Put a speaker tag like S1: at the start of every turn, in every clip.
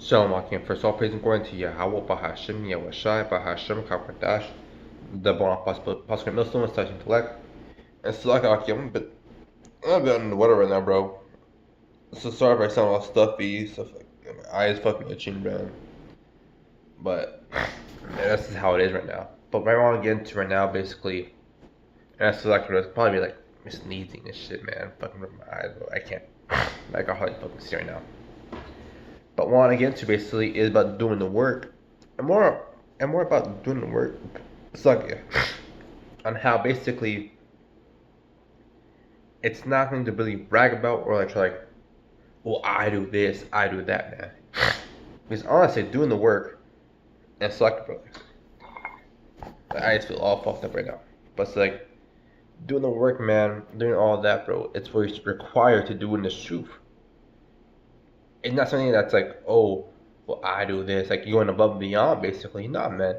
S1: Shalom Akim. First all praise and glory to Yahweh Bahashim Yahushai Bahashim Kakwadash, the born possible millstone and such intellect. And Salak Akim, but I'm a bit under the weather right now, bro. So sorry if I sound all stuffy, stuff like my eyes fucking itching, bro. But yeah, that's just how it is right now. But what I want to get into right now, basically, and that's like probably be like sneezing and shit, man. Fucking with my eyes, bro. I can't. Like I hardly fucking see right now. But what I want to get into basically is about doing the work, and more about doing the work. Suck it, on how basically it's not going to really brag about or like try like, well, I do this, I do that, man. Because honestly, doing the work and suck it, brother. I just feel all fucked up right now. But it's like doing the work, man, doing all that, bro. It's what you're required to do in this truth. It's not something that's like, oh, well, I do this, like you're going above and beyond, basically. Nah, man.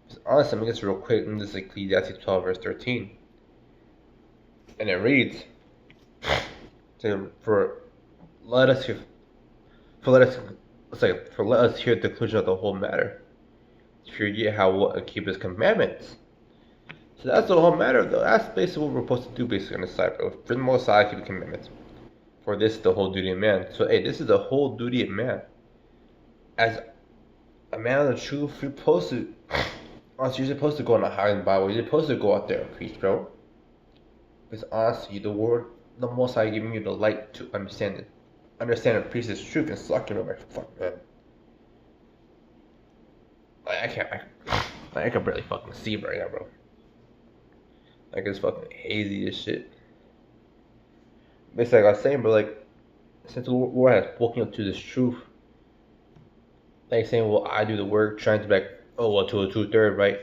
S1: Just honestly, I'm gonna get real quick in this Ecclesiastes 12, verse 13. And it reads, for let us hear, for let us, let's say, for let us hear the conclusion of the whole matter. Fear Yahweh and keep His commandments. So that's the whole matter, though. That's basically what we're supposed to do, basically, on this side, bro. For the Most High, keep the commandments. For this is the whole duty of man. So, hey, this is the whole duty of man. As a man of the truth, you're supposed to, honestly, you're supposed to go on a high in the Bible. You're supposed to go out there and preach, bro. Because honestly, the word, the Most High giving you the light to understand it. Understand and preach His truth and suck it over. Fuck, man. I can barely fucking see right now, bro. Like, it's fucking hazy as shit. Basically, like I was saying, but like, since the Lord has spoken up to this truth, like saying, well, I do the work, trying to be like, oh, well, to a 2/3, right?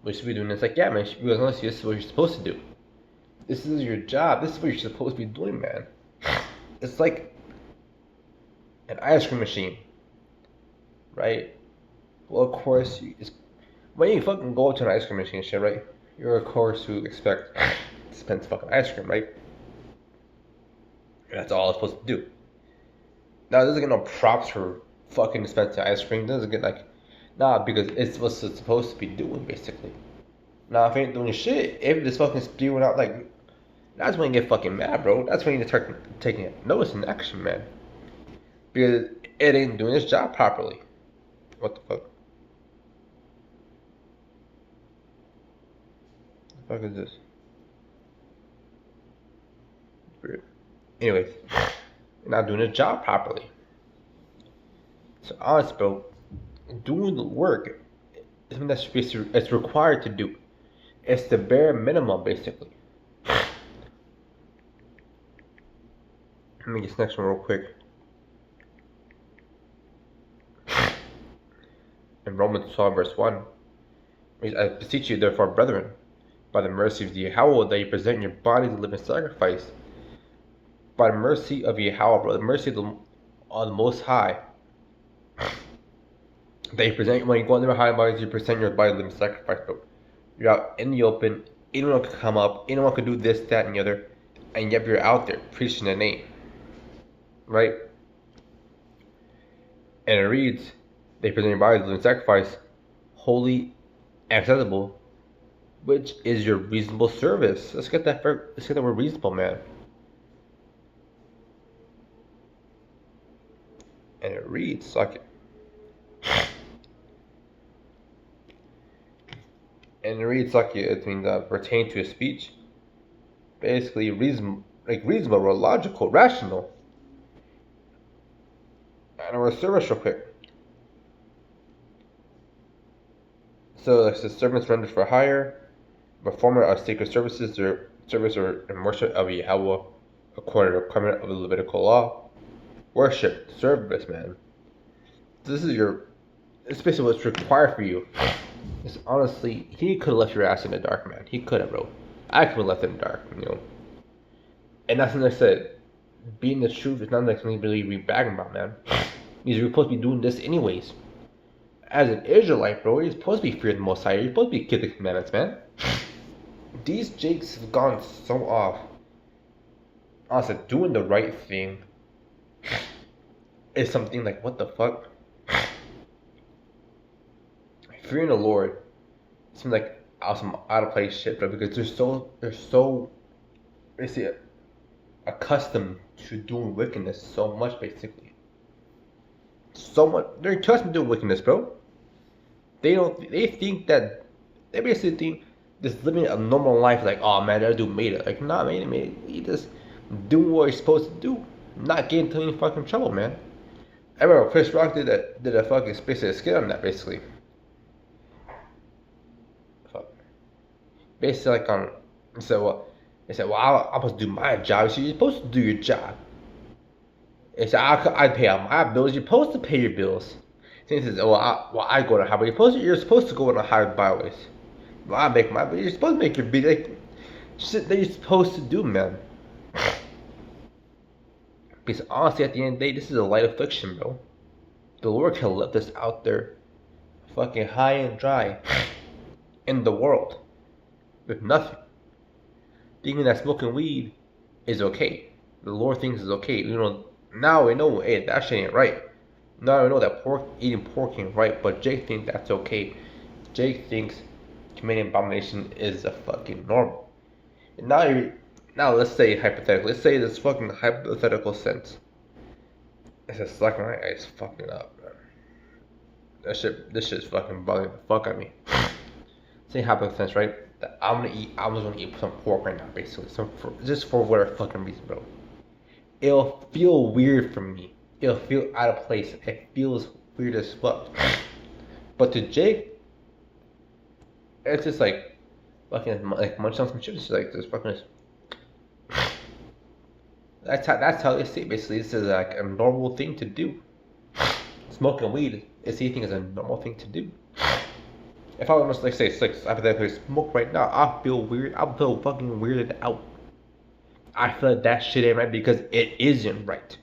S1: We should be doing this. Like, yeah, man, because honestly, this is what you're supposed to do. This is your job. This is what you're supposed to be doing, man. It's like an ice cream machine, right? Well, of course, when you fucking go to an ice cream machine, shit, right? You're of course who expect to dispense fucking ice cream, right? And that's all it's supposed to do. Now, it doesn't get no props for fucking dispensing ice cream. It doesn't get like, nah, because it's what it's supposed to be doing, basically. Now, if it ain't doing shit, if it's fucking spewing out, like, that's when you get fucking mad, bro. That's when you start taking notice and action, man. Because it ain't doing its job properly. What the fuck? The fuck is this? Weird. Anyways, you're not doing its job properly. So honest, bro, doing the work is something that's it's required to do. It's the bare minimum, basically. Let me get this next one real quick. In Romans 12, verse 1, I beseech you, therefore, brethren, by the mercy of Yahweh, that you present your bodies a living sacrifice. By the mercy of Yahweh, bro, the mercy of the Most High, that you present, when you go into the high bodies, you present your body a living sacrifice, bro. You're out in the open, anyone could come up, anyone could do this, that, and the other, and yet you're out there preaching the name. Right? And it reads, they present your bodies as a living sacrifice, holy and acceptable, which is your reasonable service. Let's get that word reasonable, man. And it reads, like it. And it reads like it means pertain to a speech. Basically, reasonable, or logical, rational. And our service real quick. So it's the servants rendered for hire, performer of sacred services, or service or in worship of Yahweh, according to the requirement of the Levitical law. Worship, service, man. This is it's basically what's required for you. It's honestly, he could have left your ass in the dark, man. He could have, bro. I could have left it in the dark, you know. And that's what I said. Being the truth is not like something really be bragging about, man. Because you're supposed to be doing this anyways. As an Israelite, bro, you're supposed to be fearing the Most High. You're supposed to be keeping the commandments, man. These jakes have gone so off. Honestly, doing the right thing is something like, what the fuck? Fearing the Lord seems like some out of place shit, bro, because they're so basically accustomed to doing wickedness so much, basically. So much. They're accustomed to doing wickedness, bro. They think that, they basically think just living a normal life, like, oh man, that dude made it. Like, nah, man, he just doing what he's supposed to do. Not getting into any fucking trouble, man. I remember Chris Rock did a fucking basically a skit on that, basically. Fuck. Basically, like, he said, well, I'm supposed to do my job. So you're supposed to do your job. He said, I pay all my bills. You're supposed to pay your bills. Then he says, I go to highway. You're supposed to go on the highway byways. Well, I make my, but you're supposed to make your beat. Like, shit that you're supposed to do, man. Because honestly, at the end of the day, this is a light affliction, bro. The Lord can let us out there fucking high and dry in the world with nothing. Thinking that smoking weed is okay. The Lord thinks it's okay. You know, now we know, hey, that shit ain't right. Now we know that eating pork ain't right, but Jake thinks that's okay. Jake thinks committing abomination is a fucking normal. And now let's say hypothetically, let's say this fucking hypothetical sense. It's a sucking my eyes fucking up, man. This shit's fucking bugging the fuck out of me. Say hypothetical sense, right? That I'm just gonna eat some pork right now, basically. Just for whatever fucking reason, bro. It'll feel weird for me. It'll feel out of place. It feels weird as fuck. But to Jake, it's just like fucking like munching on some chips. It's like just fucking. That's how they say it. Basically, this is like a normal thing to do. Smoking weed is anything is a normal thing to do. If I was like say hypothetically smoke right now, I feel weird. I feel fucking weirded out. I feel like that shit ain't right because it isn't right.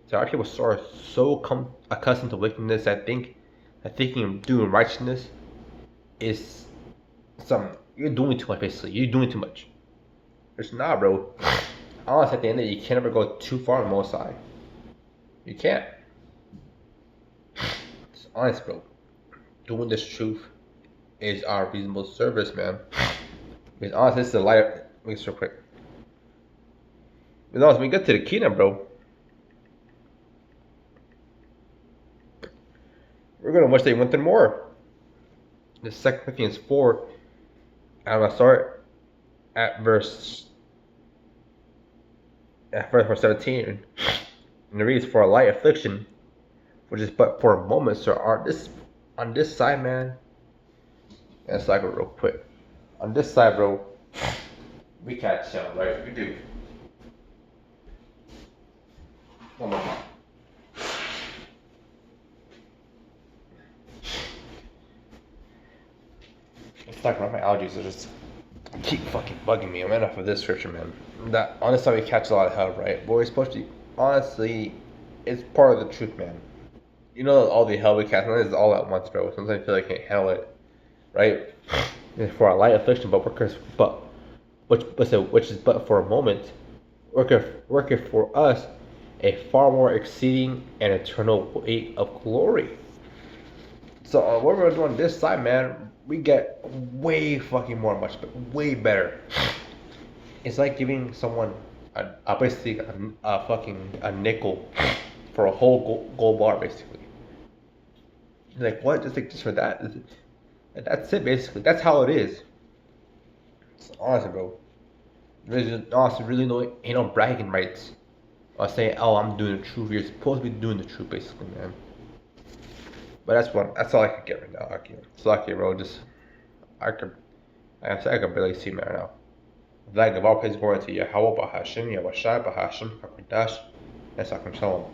S1: So our people are so accustomed to wickedness that thinking doing righteousness is you're doing too much. Basically, you're doing too much. It's not, bro. Honestly, at the end of the day, you can't ever go too far on the most side. You can't. It's honest, bro. Doing this truth is our reasonable service, man. Because honestly, this is a light. Let me just real quick. Because honestly, when we get to the kingdom, bro, we're gonna wish they went through more. The 2 Corinthians 4, I'm gonna start at verse 17, and it reads, "For a light affliction, which is but for a moment, so on this side, man." And it's like real quick. On this side, bro, we can't chill, right? We do. One more. It's like my allergies are just keep fucking bugging me. I'm enough of this scripture, man. That on this side we catch a lot of hell, right? But we're supposed to. Honestly, it's part of the truth, man. You know, all the hell we catch, it's all at once, bro. Sometimes I feel like I can't handle it, right? For a light affliction, which is but for a moment, worketh for us a far more exceeding and eternal weight of glory. So what we're doing this side, man, we get way fucking more, way better. It's like giving someone basically a fucking a nickel for a whole gold bar, basically. Like what? Just for that? That's it, basically. That's how it is. It's honestly, bro. Honestly, really ain't no bragging rights. Or saying, oh, I'm doing the truth. You're supposed to be doing the truth, basically, man. But that's all I can get right now. It's lucky, bro. I can barely see me right now. Like of all praise glory to Yahweh Bahashim, Yahweh Shai Bahashim, Hakodash, and Sakim Shalom.